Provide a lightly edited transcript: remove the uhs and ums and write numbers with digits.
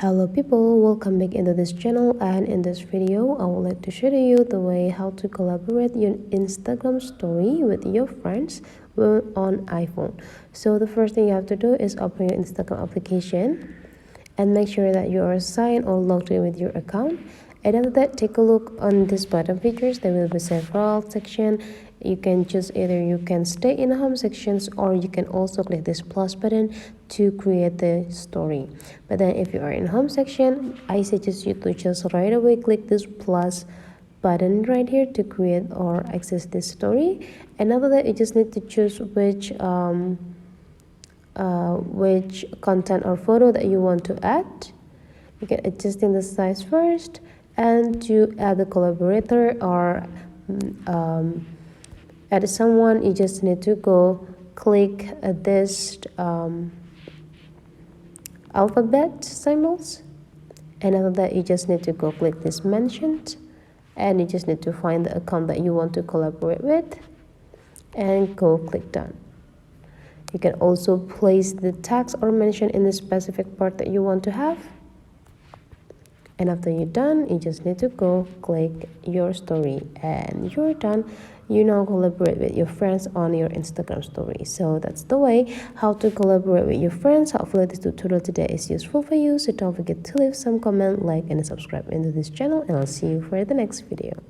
Hello people, welcome back into this channel, and in this video I would like to show you the way how to collaborate your Instagram story with your friends on iPhone. So the first thing you have to do is open your Instagram application and make sure that you are signed or logged in with your account. And after that, take a look on this button features. There will be several sections. You can choose either you can stay in home sections, or you can also click this plus button to create the story. But then if you are in home section, I suggest you to just right away click this plus button right here to create or access this story. And after that, you just need to choose which content or photo that you want to add. You can adjusting the size first, and to add a collaborator or add someone, you just need to go click this alphabet symbols, and after that you just need to go click this mentioned, and you just need to find the account that you want to collaborate with and go click done. You can also place the tags or mention in the specific part that you want to have. And after you're done, you just need to go click your story and you're done. You now collaborate with your friends on your Instagram story. So that's the way how to collaborate with your friends. Hopefully this tutorial today is useful for you. So don't forget to leave some comment, like, and subscribe into this channel, and I'll see you for the next video.